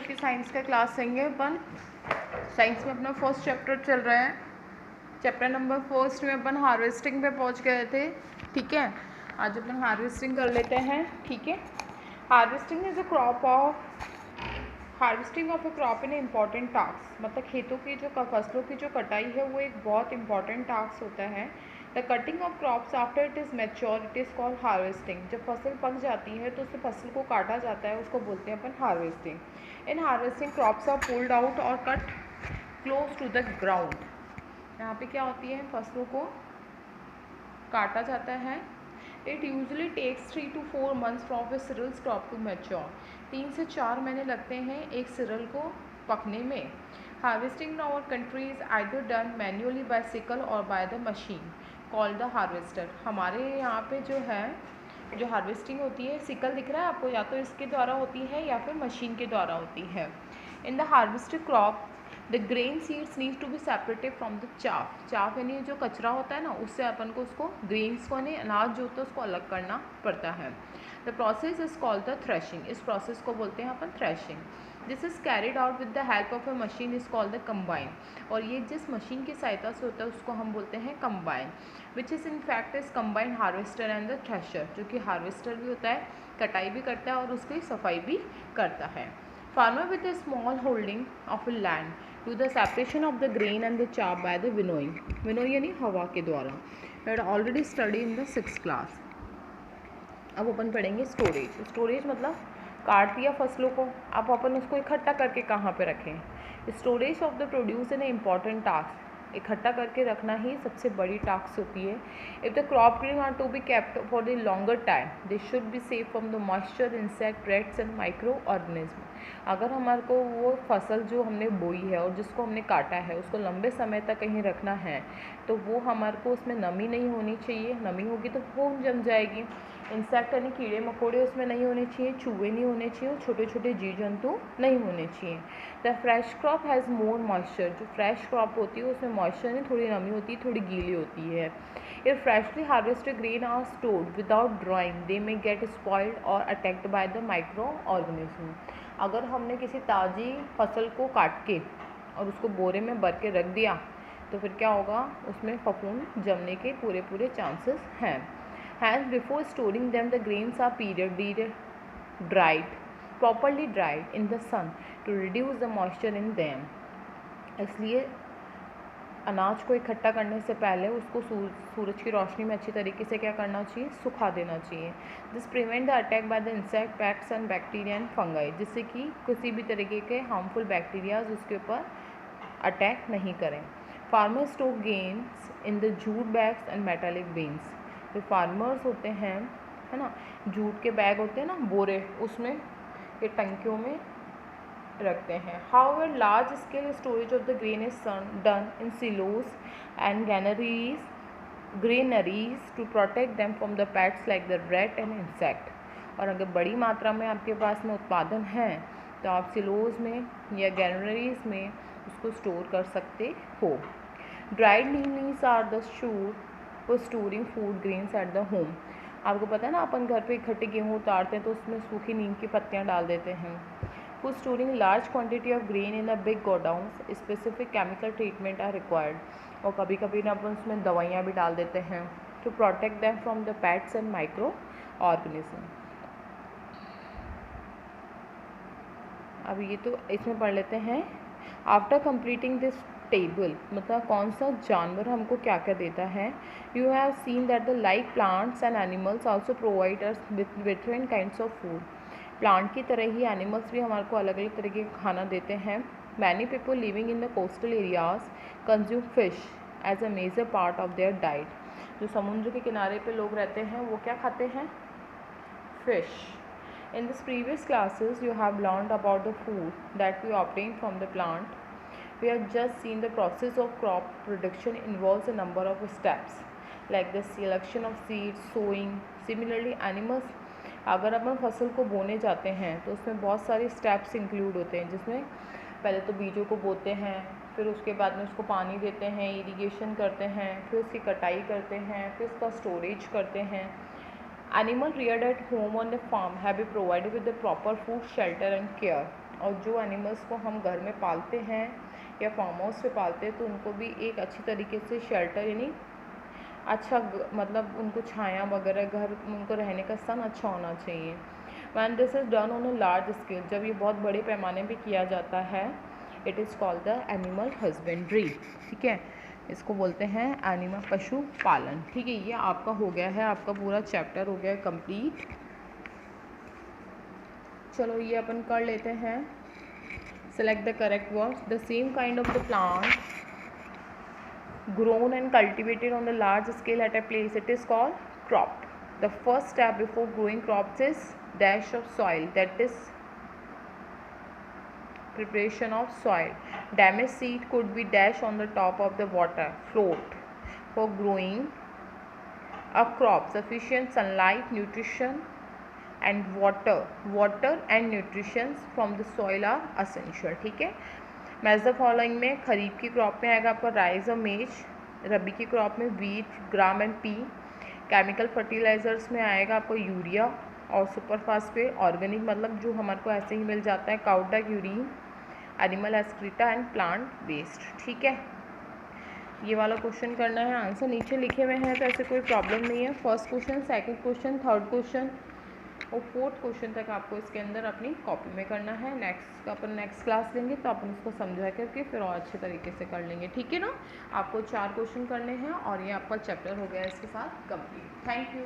की साइंस का क्लास लेंगे अपन। साइंस में अपना फर्स्ट चैप्टर चल रहा है। चैप्टर नंबर फर्स्ट में अपन हार्वेस्टिंग पे पहुंच गए थे। ठीक है, आज अपन हार्वेस्टिंग कर लेते हैं। ठीक है, harvesting is a crop of harvesting of a crop in important task, मतलब खेतों की जो फसलों की जो कटाई है वो एक बहुत इंपॉर्टेंट टास्क होता है। The cutting of crops after it is mature it is called harvesting. जब फसल पक जाती है तो उस फसल को काटा जाता है, उसको बोलते हैं अपन harvesting. In harvesting crops are pulled out और cut close to the ground. यहाँ पे क्या होती है, फसलों को काटा जाता है। It usually takes 3 to 4 months from a cereals crop to mature. 3 से 4 महीने लगते हैं एक सिरल को पकने में। Harvesting in our country is either done manually by sickle और by the machine called the harvester. हमारे यहाँ पे जो है, जो हार्वेस्टिंग होती है, सिकल दिख रहा है आपको, या तो इसके द्वारा होती है या फिर मशीन के द्वारा होती है। In the harvested crop the grain seeds need to be separated from the chaff. Chaff यानी जो कचरा होता है ना, उससे अपन को उसको ग्रेन्स को यानी अनाज जो होता है उसको अलग करना पड़ता है। The process is called the threshing. इस प्रोसेस को बोलते हैं अपन threshing. This is carried out with the help of a machine is called the combine. और ये जिस मशीन की सहायता से होता है उसको हम बोलते हैं combine, which is in fact is combine harvester and the thresher, जो कि हार्वेस्टर भी होता है, कटाई भी करता है और उसकी सफाई भी करता है। Farmer with a small holding of a land do the separation of the grain and the chaff by the winnowing. Winnow यानी हवा के द्वारा। We had already studied in the 6th class. अब अपन पढ़ेंगे स्टोरेज। स्टोरेज मतलब काट दिया फसलों को, अब अपन उसको इकट्ठा करके कहाँ पे रखें। Storage of the produce in a important task. इकट्ठा करके रखना ही सबसे बड़ी टास्क होती है। If the crop grain are to be kept for the longer time they should be safe from the moisture, insect, rats and micro organism. अगर हमारे को वो फसल जो हमने बोई है और जिसको हमने काटा है उसको लंबे समय तक कहीं रखना है तो वो हमारे को उसमें नमी नहीं होनी चाहिए। नमी होगी तो फूंक जम जाएगी। इंसेक्ट यानी कीड़े मकोड़े उसमें नहीं होने चाहिए, चूहे नहीं होने चाहिए और छोटे छोटे जीव जंतु नहीं होने चाहिए। The fresh crop has more moisture. जो फ्रेश क्रॉप होती है उसमें मॉइस्चर नहीं, थोड़ी नमी होती है, थोड़ी गीली होती है। If freshly harvested grain are stored without drying they may get spoiled और attacked by the micro organism. अगर हमने किसी ताज़ी फसल को काट के और उसको बोरे में भर के रख दिया तो फिर क्या होगा, उसमें फफूंद जमने के पूरे चांसेस हैं। Hence, before storing them, the grains are properly dried in the sun to reduce the moisture in them. इसलिए अनाज को इकट्ठा करने से पहले उसको सूरज की रोशनी में अच्छी तरीके से क्या करना चाहिए, सुखा देना चाहिए। This prevent the attack by the insect, packs and bacteria and fungi, जिससे कि किसी भी तरीके के हार्मफुल बैक्टीरियाज उसके ऊपर अटैक नहीं करें। Farmer store gains in the jute bags and metallic beans. जो फार्मर्स होते हैं, है ना, जूट के बैग होते हैं ना, बोरे, उसमें ये टंकियों में रखते हैं। However, large scale storage of the grain is done in silos and granaries to protect them from the pests like the rat and insect. और अगर बड़ी मात्रा में आपके पास में उत्पादन है तो आप सिलोज में या ग्रेनरीज में उसको स्टोर कर सकते हो। Dried neem leaves are the shoot for storing food grains at the home. आपको पता है ना, अपन घर पे इकट्ठे गेहूँ उतारते हैं तो उसमें सूखी नीम की पत्तियाँ डाल देते हैं। For storing large quantity of grain in a big godowns, specific chemical treatment are required. और कभी कभी ना अपन उसमें दवाइयाँ भी डाल देते हैं to protect them from the pests and microorganisms. अब ये तो इसमें पढ़ लेते हैं। After completing this table, मतलब कौन सा जानवर हमको क्या क्या देता है। You have seen that the like plants and animals also provide us with different kinds of food. Plant की तरह ही एनिमल्स भी हमारे को अलग अलग तरीके का खाना देते हैं। Many people living in the coastal areas consume fish as a major part of their diet. जो समुद्र के किनारे पे लोग रहते हैं वो क्या खाते हैं, fish. In this previous classes you have learned about the food that we obtain from the plant. We have just seen the process of crop production involves a number of steps like the selection of seeds, sowing. Similarly animals, अगर अपन फसल को बोने जाते हैं तो उसमें बहुत सारे स्टेप्स इंक्लूड होते हैं, जिसमें पहले तो बीजों को बोते हैं, फिर उसके बाद में उसको पानी देते हैं, इरिगेशन करते हैं, फिर उसकी कटाई करते हैं, फिर उसका स्टोरेज करते हैं। Animal reared at home on the farm have be provided with the proper food, shelter and care. और जो एनिमल्स को हम घर में पालते हैं या फार्म हाउस पे पालते हैं तो उनको भी एक अच्छी तरीके से शेल्टर यानी अच्छा मतलब उनको छाया वगैरह घर उनको रहने का स्थान अच्छा होना चाहिए। When this is done on a large scale, जब ये बहुत बड़े पैमाने पे किया जाता है, it is called the animal husbandry. ठीक है, इसको बोलते हैं एनिमल पशु पालन। ठीक है, ये आपका हो गया है, आपका पूरा चैप्टर हो गया है कंप्लीट। चलो ये अपन कर लेते हैं। Select the correct words. The same kind of the plant grown and cultivated on the large scale at a place, it is called crop. The first step before growing crops is dash of soil, that is preparation of soil. Damaged seed could be dashed on the top of the water float. For growing a crop, sufficient sunlight, nutrition and water and nutrition from the soil are essential. ठीक है, match the following में खरीफ की crop में आएगा आपका rice और मेज, रबी की क्रॉप में wheat, gram and pea, chemical fertilizers में आएगा आपको यूरिया और सुपर फास्फेट, ऑर्गेनिक मतलब जो हमारे को ऐसे ही मिल जाता है cow dung, urine, animal excreta and plant waste. ठीक है, ये वाला क्वेश्चन करना है। आंसर नीचे लिखे हुए हैं तो ऐसे कोई प्रॉब्लम नहीं है। First question, second question, third question और फोर्थ क्वेश्चन तक आपको इसके अंदर अपनी कॉपी में करना है। नेक्स्ट अपन नेक्स्ट क्लास लेंगे तो अपन उसको समझा करके फिर और अच्छे तरीके से कर लेंगे। ठीक है ना, आपको 4 क्वेश्चन करने हैं और ये आपका चैप्टर हो गया इसके साथ कंप्लीट। Thank you.